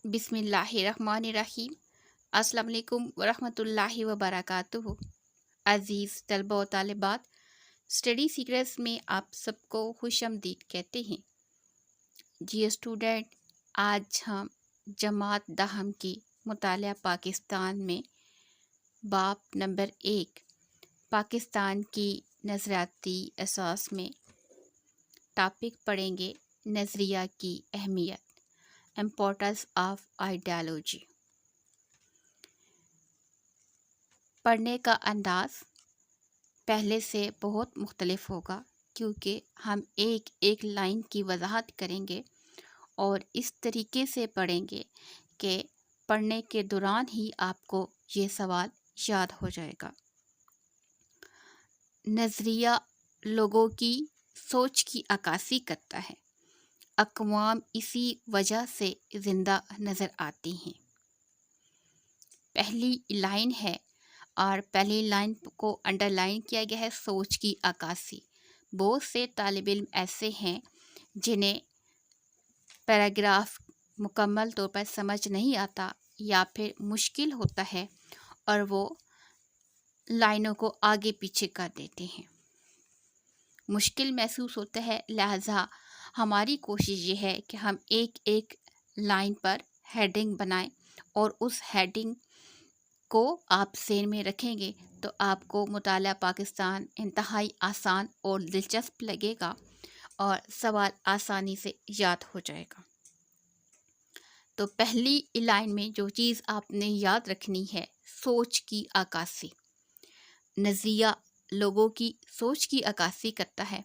بسم اللہ الرحمن الرحیم۔ السلام علیکم ورحمۃ اللہ وبرکاتہ۔ عزیز طلبہ و طالبات، اسٹڈی سیکرٹس میں آپ سب کو خوش آمدید کہتے ہیں۔ جی اسٹوڈنٹ، آج ہم جماعت دہم کی مطالعہ پاکستان میں باب نمبر 1 پاکستان کی نظریاتی اساس میں ٹاپک پڑھیں گے، نظریہ کی اہمیت، امپورٹنس آف آئیڈیالوجی۔ پڑھنے کا انداز پہلے سے بہت مختلف ہوگا کیونکہ ہم ایک ایک لائن کی وضاحت کریں گے اور اس طریقے سے پڑھیں گے کہ پڑھنے کے دوران ہی آپ کو یہ سوال یاد ہو جائے گا۔ نظریہ لوگوں کی سوچ کی عکاسی کرتا ہے، اقوام اسی وجہ سے زندہ نظر آتی ہیں۔ پہلی لائن ہے اور پہلی لائن کو انڈر لائن کیا گیا ہے، سوچ کی عکاسی۔ بہت سے طالب علم ایسے ہیں جنہیں پیراگراف مکمل طور پر سمجھ نہیں آتا یا پھر مشکل ہوتا ہے اور وہ لائنوں کو آگے پیچھے کر دیتے ہیں، مشکل محسوس ہوتا ہے۔ لہٰذا ہماری کوشش یہ ہے کہ ہم ایک ایک لائن پر ہیڈنگ بنائیں اور اس ہیڈنگ کو آپ ذہن میں رکھیں گے تو آپ کو مطالعہ پاکستان انتہائی آسان اور دلچسپ لگے گا اور سوال آسانی سے یاد ہو جائے گا۔ تو پہلی لائن میں جو چیز آپ نے یاد رکھنی ہے، سوچ کی عکاسی۔ نظریہ لوگوں کی سوچ کی عکاسی کرتا ہے،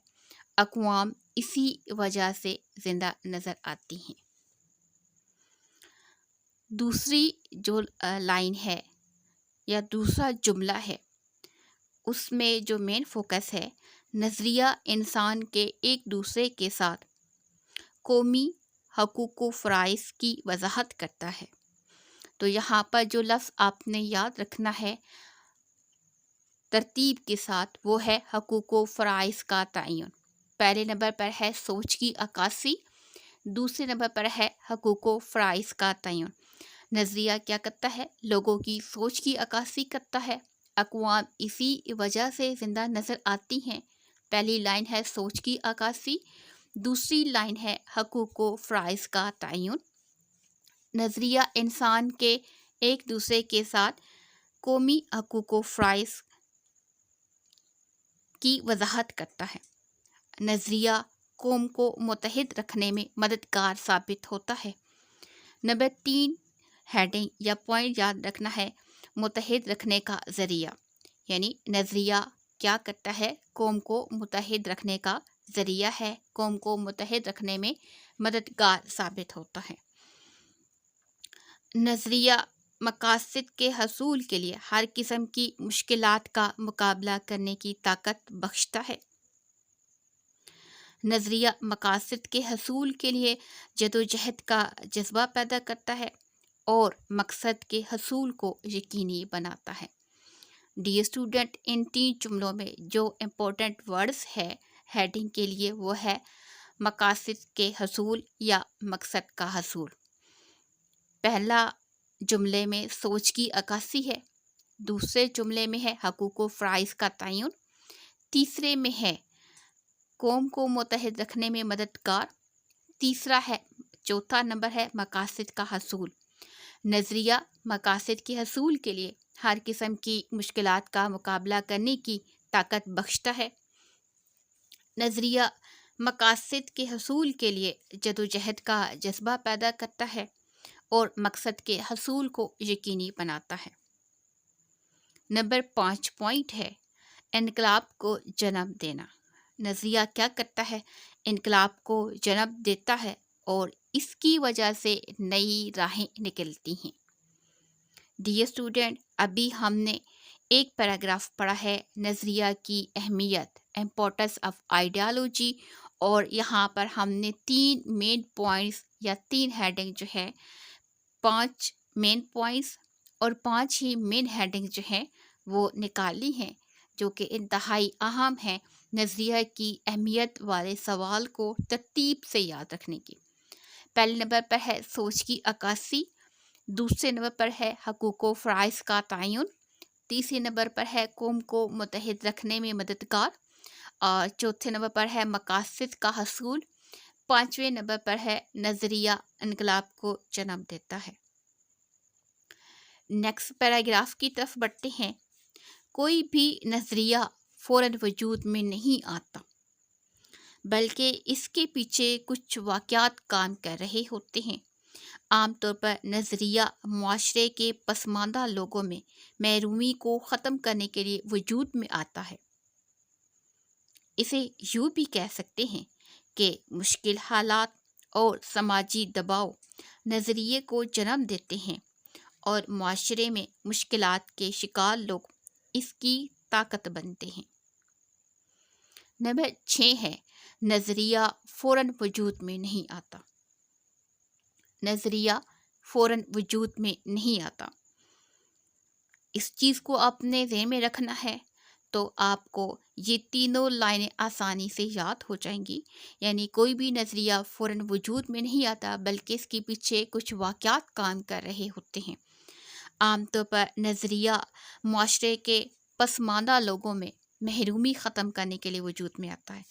اقوام اسی وجہ سے زندہ نظر آتی ہیں۔ دوسری جو لائن ہے یا دوسرا جملہ ہے، اس میں جو مین فوکس ہے، نظریہ انسان کے ایک دوسرے کے ساتھ قومی حقوق و فرائض کی وضاحت کرتا ہے۔ تو یہاں پر جو لفظ آپ نے یاد رکھنا ہے ترتیب کے ساتھ وہ ہے حقوق و فرائض کا تعین۔ پہلے نمبر پر ہے سوچ کی عکاسی، دوسرے نمبر پر ہے حقوق و فرائض کا تعین۔ نظریہ کیا کرتا ہے؟ لوگوں کی سوچ کی عکاسی کرتا ہے، اقوام اسی وجہ سے زندہ نظر آتی ہیں۔ پہلی لائن ہے سوچ کی عکاسی، دوسری لائن ہے حقوق و فرائض کا تعین۔ نظریہ انسان کے ایک دوسرے کے ساتھ قومی حقوق و فرائض کی وضاحت کرتا ہے۔ نظریہ قوم کو متحد رکھنے میں مددگار ثابت ہوتا ہے۔ نمبر 3 ہیڈنگ یا پوائنٹ یاد رکھنا ہے، متحد رکھنے کا ذریعہ، یعنی نظریہ کیا کرتا ہے؟ قوم کو متحد رکھنے کا ذریعہ ہے، قوم کو متحد رکھنے میں مددگار ثابت ہوتا ہے۔ نظریہ مقاصد کے حصول کے لیے ہر قسم کی مشکلات کا مقابلہ کرنے کی طاقت بخشتا ہے۔ نظریہ مقاصد کے حصول کے لیے جدوجہد کا جذبہ پیدا کرتا ہے اور مقصد کے حصول کو یقینی بناتا ہے۔ ڈی اسٹوڈنٹ، ان 3 جملوں میں جو امپورٹنٹ ورڈز ہے ہیڈنگ کے لیے وہ ہے مقاصد کے حصول یا مقصد کا حصول۔ پہلا جملے میں سوچ کی عکاسی ہے، دوسرے جملے میں ہے حقوق و فرائض کا تعین، تیسرے میں ہے قوم کو متحد رکھنے میں مددگار، چوتھا نمبر ہے مقاصد کا حصول۔ نظریہ مقاصد کے حصول کے لیے ہر قسم کی مشکلات کا مقابلہ کرنے کی طاقت بخشتا ہے۔ نظریہ مقاصد کے حصول کے لیے جدوجہد کا جذبہ پیدا کرتا ہے اور مقصد کے حصول کو یقینی بناتا ہے۔ نمبر 5 پوائنٹ ہے انقلاب کو جنم دینا۔ نظریہ کیا کرتا ہے؟ انقلاب کو جنم دیتا ہے اور اس کی وجہ سے نئی راہیں نکلتی ہیں۔ ڈیئر اسٹوڈنٹ، ابھی ہم نے ایک پیراگراف پڑھا ہے، نظریہ کی اہمیت، امپورٹنس آف آئیڈیالوجی، اور یہاں پر ہم نے 3 مین پوائنٹس یا 3 ہیڈنگ جو ہے 5 مین پوائنٹس اور 5 ہی مین ہیڈنگ جو ہیں وہ نکالی ہیں، جو کہ انتہائی اہم ہیں نظریہ کی اہمیت والے سوال کو ترتیب سے یاد رکھنے کی۔ پہلے نمبر پر ہے سوچ کی عکاسی، دوسرے نمبر پر ہے حقوق و فرائض کا تعین، تیسرے نمبر پر ہے قوم کو متحد رکھنے میں مددگار، اور چوتھے نمبر پر ہے مقاصد کا حصول، پانچویں نمبر پر ہے نظریہ انقلاب کو جنم دیتا ہے۔ نیکسٹ پیراگراف کی طرف بڑھتے ہیں۔ کوئی بھی نظریہ فوراً وجود میں نہیں آتا، بلکہ اس کے پیچھے کچھ واقعات کام کر رہے ہوتے ہیں۔ عام طور پر نظریہ معاشرے کے پسماندہ لوگوں میں محرومی کو ختم کرنے کے لیے وجود میں آتا ہے۔ اسے یوں بھی کہہ سکتے ہیں کہ مشکل حالات اور سماجی دباؤ نظریے کو جنم دیتے ہیں، اور معاشرے میں مشکلات کے شکار لوگ اس کی طاقت بنتے ہیں۔ نمبر 6 ہے نظریہ فوراً وجود میں نہیں آتا۔ نظریہ فوراً وجود میں نہیں آتا، اس چیز کو آپ نے ذہن میں رکھنا ہے تو آپ کو یہ تینوں لائنیں آسانی سے یاد ہو جائیں گی۔ یعنی کوئی بھی نظریہ فوراً وجود میں نہیں آتا، بلکہ اس کے پیچھے کچھ واقعات کام کر رہے ہوتے ہیں۔ عام طور پر نظریہ معاشرے کے پسماندہ لوگوں میں محرومی ختم کرنے کے لیے وجود میں آتا ہے۔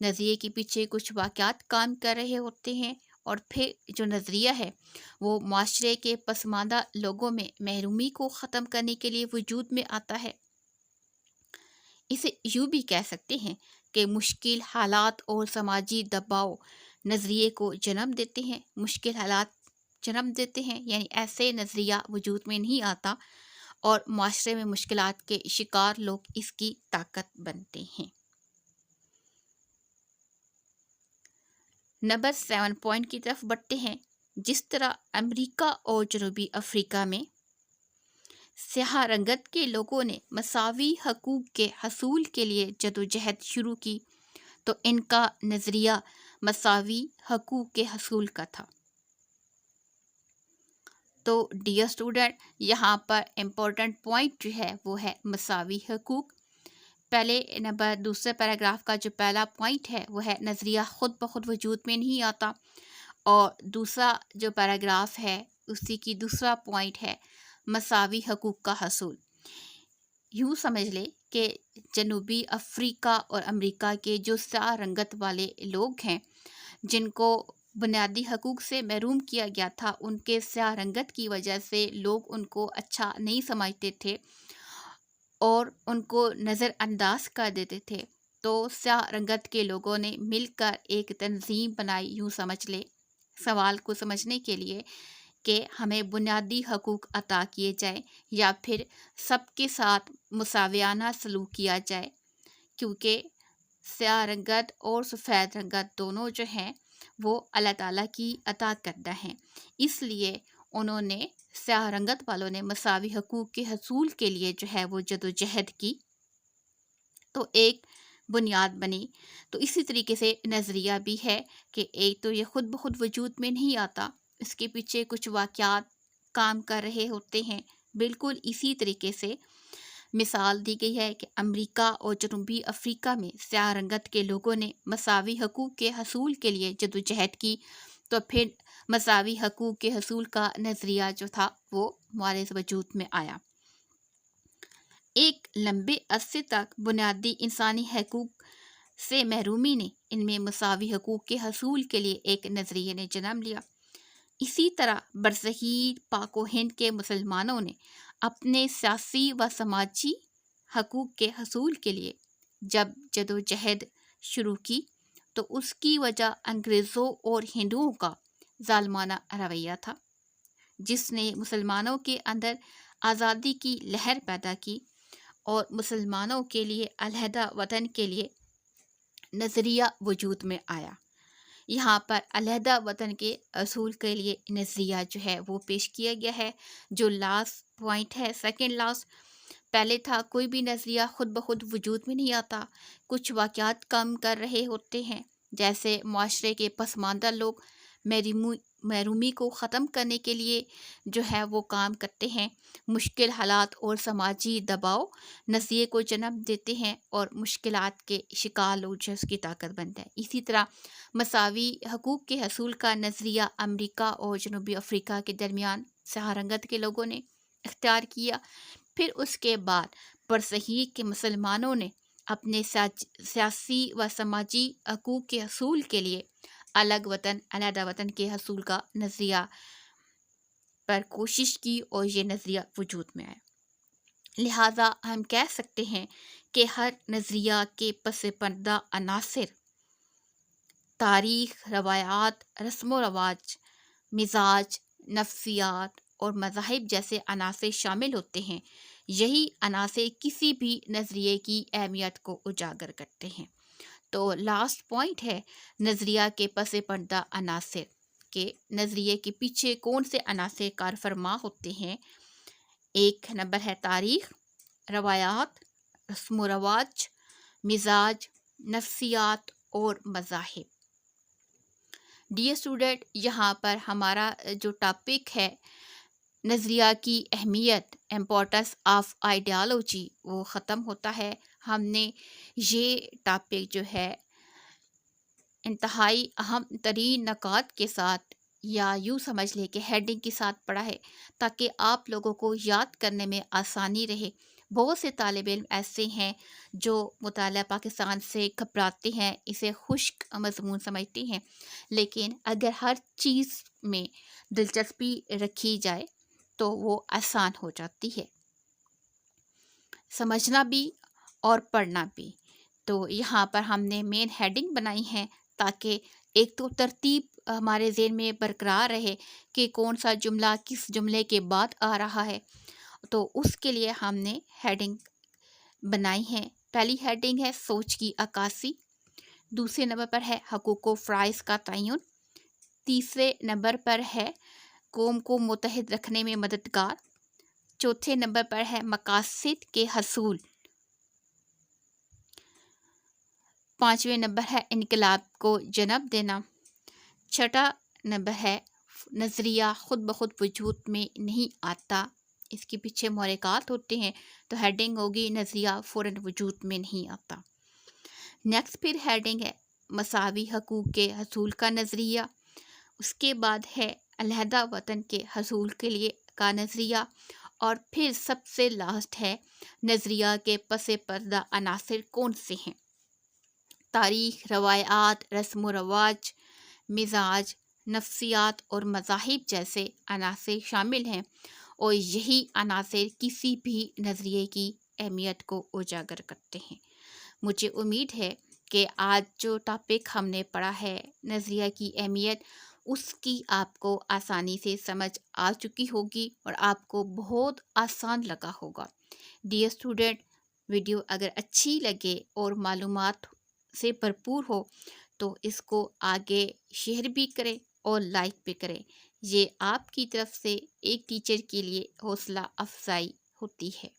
نظریے کے پیچھے کچھ واقعات کام کر رہے ہوتے ہیں، اور پھر جو نظریہ ہے وہ معاشرے کے پسماندہ لوگوں میں محرومی کو ختم کرنے کے لیے وجود میں آتا ہے۔ اسے یوں بھی کہہ سکتے ہیں کہ مشکل حالات اور سماجی دباؤ نظریے کو جنم دیتے ہیں۔ مشکل حالات جنم دیتے ہیں، یعنی ایسے نظریہ وجود میں نہیں آتا، اور معاشرے میں مشکلات کے شکار لوگ اس کی طاقت بنتے ہیں۔ نمبر 7 پوائنٹ کی طرف بڑھتے ہیں۔ جس طرح امریکہ اور جنوبی افریقہ میں سیاہ رنگت کے لوگوں نے مساوی حقوق کے حصول کے لیے جدوجہد شروع کی، تو ان کا نظریہ مساوی حقوق کے حصول کا تھا۔ تو ڈیئر اسٹوڈنٹ، یہاں پر امپورٹنٹ پوائنٹ جو ہے وہ ہے مساوی حقوق۔ پہلے نمبر دوسرے پیراگراف کا جو پہلا پوائنٹ ہے وہ ہے نظریہ خود بخود وجود میں نہیں آتا، اور دوسرا جو پیراگراف ہے اسی کی دوسرا پوائنٹ ہے مساوی حقوق کا حصول۔ یوں سمجھ لے کہ جنوبی افریقہ اور امریکہ کے جو سیاہ رنگت والے لوگ ہیں، جن کو بنیادی حقوق سے محروم کیا گیا تھا، ان کے سیاہ رنگت کی وجہ سے لوگ ان کو اچھا نہیں سمجھتے تھے اور ان کو نظر انداز کر دیتے تھے۔ تو سیاہ رنگت کے لوگوں نے مل کر ایک تنظیم بنائی، یوں سمجھ لے، سوال کو سمجھنے کے لیے کہ ہمیں بنیادی حقوق عطا کیے جائیں یا پھر سب کے ساتھ مساویانہ سلوک کیا جائے، کیونکہ سیاہ رنگت اور سفید رنگت دونوں جو ہیں وہ اللہ تعالیٰ کی عطا کردہ ہیں۔ اس لیے انہوں نے سیاہ رنگت والوں نے مساوی حقوق کے حصول کے لیے جو ہے وہ جدوجہد کی، تو ایک بنیاد بنی۔ تو اسی طریقے سے نظریہ بھی ہے کہ ایک تو یہ خود بخود وجود میں نہیں آتا، اس کے پیچھے کچھ واقعات کام کر رہے ہوتے ہیں۔ بالکل اسی طریقے سے مثال دی گئی ہے کہ امریکہ اور جنوبی افریقہ میں سیاہ رنگت کے لوگوں نے مساوی حقوق کے حصول کے لیے جدوجہد کی، تو پھر مساوی حقوق کے حصول کا نظریہ جو تھا وہ ہمارے وجود میں آیا۔ ایک لمبے عرصے تک بنیادی انسانی حقوق سے محرومی نے ان میں مساوی حقوق کے حصول کے لیے ایک نظریے نے جنم لیا۔ اسی طرح برصغیر پاک و ہند کے مسلمانوں نے اپنے سیاسی و سماجی حقوق کے حصول کے لیے جب جدوجہد شروع کی، تو اس کی وجہ انگریزوں اور ہندوؤں کا ظالمانہ رویہ تھا، جس نے مسلمانوں کے اندر آزادی کی لہر پیدا کی اور مسلمانوں کے لیے علیحدہ وطن کے لیے نظریہ وجود میں آیا۔ یہاں پر علیحدہ وطن کے اصول کے لیے نظریہ جو ہے وہ پیش کیا گیا ہے۔ جو لاسٹ پوائنٹ ہے، سیکنڈ لاسٹ، پہلے تھا کوئی بھی نظریہ خود بخود وجود میں نہیں آتا، کچھ واقعات کم کر رہے ہوتے ہیں، جیسے معاشرے کے پسماندہ لوگ محرومی کو ختم کرنے کے لیے جو ہے وہ کام کرتے ہیں۔ مشکل حالات اور سماجی دباؤ نظریے کو جنم دیتے ہیں اور مشکلات کے شکار لوگ جو اس کی طاقت بنتے ہیں۔ اسی طرح مساوی حقوق کے حصول کا نظریہ امریکہ اور جنوبی افریقہ کے درمیان سہارنگت کے لوگوں نے اختیار کیا۔ پھر اس کے بعد برصغیر کے مسلمانوں نے اپنے سیاسی و سماجی حقوق کے حصول کے لیے الگ وطن علیحدہ وطن کے حصول کا نظریہ پر کوشش کی اور یہ نظریہ وجود میں آیا۔ لہٰذا ہم کہہ سکتے ہیں کہ ہر نظریہ کے پس پردہ عناصر تاریخ، روایات، رسم و رواج، مزاج، نفسیات اور مذاہب جیسے عناصر شامل ہوتے ہیں۔ یہی عناصر کسی بھی نظریے کی اہمیت کو اجاگر کرتے ہیں۔ تو لاسٹ پوائنٹ ہے نظریہ کے پس پردہ عناصر کے نظریے کے پیچھے کون سے عناصر کار فرما ہوتے ہیں۔ ایک نمبر ہے تاریخ، روایات، رسم و رواج، مزاج، نفسیات اور مذاہب۔ ڈیئر اسٹوڈنٹ، یہاں پر ہمارا جو ٹاپک ہے نظریہ کی اہمیت، امپورٹنس آف آئیڈیالوجی، وہ ختم ہوتا ہے۔ ہم نے یہ ٹاپک جو ہے انتہائی اہم ترین نکات کے ساتھ یا یوں سمجھ لے کہ ہیڈنگ کے ساتھ پڑھا ہے تاکہ آپ لوگوں کو یاد کرنے میں آسانی رہے۔ بہت سے طالب علم ایسے ہیں جو مطالعہ پاکستان سے گھبراتے ہیں، اسے خشک مضمون سمجھتے ہیں، لیکن اگر ہر چیز میں دلچسپی رکھی جائے تو وہ آسان ہو جاتی ہے، سمجھنا بھی اور پڑھنا بھی۔ تو یہاں پر ہم نے مین ہیڈنگ بنائی ہے تاکہ ایک تو ترتیب ہمارے ذہن میں برقرار رہے کہ کون سا جملہ کس جملے کے بعد آ رہا ہے، تو اس کے لیے ہم نے ہیڈنگ بنائی ہے۔ پہلی ہیڈنگ ہے سوچ کی عکاسی، دوسرے نمبر پر ہے حقوق و فرائض کا تعین، تیسرے نمبر پر ہے قوم کو متحد رکھنے میں مددگار، چوتھے نمبر پر ہے مقاصد کے حصول، پانچویں نمبر ہے انقلاب کو جنم دینا، چھٹا نمبر ہے نظریہ خود بخود وجود میں نہیں آتا، اس کے پیچھے محرکات ہوتے ہیں، تو ہیڈنگ ہوگی نظریہ فوراً وجود میں نہیں آتا۔ نیکسٹ پھر ہیڈنگ ہے مساوی حقوق کے حصول کا نظریہ، اس کے بعد ہے علیحدہ وطن کے حصول کے لیے کا نظریہ، اور پھر سب سے لاسٹ ہے نظریہ کے پس پردہ عناصر کون سے ہیں۔ تاریخ، روایات، رسم و رواج، مزاج، نفسیات اور مذاہب جیسے عناصر شامل ہیں، اور یہی عناصر کسی بھی نظریے کی اہمیت کو اجاگر کرتے ہیں۔ مجھے امید ہے کہ آج جو ٹاپک ہم نے پڑھا ہے نظریہ کی اہمیت، اس کی آپ کو آسانی سے سمجھ آ چکی ہوگی اور آپ کو بہت آسان لگا ہوگا۔ ڈیئر اسٹوڈنٹ، ویڈیو اگر اچھی لگے اور معلومات سے بھرپور ہو تو اس کو آگے شیئر بھی کریں اور لائک بھی کریں۔ یہ آپ کی طرف سے ایک ٹیچر کے لیے حوصلہ افزائی ہوتی ہے۔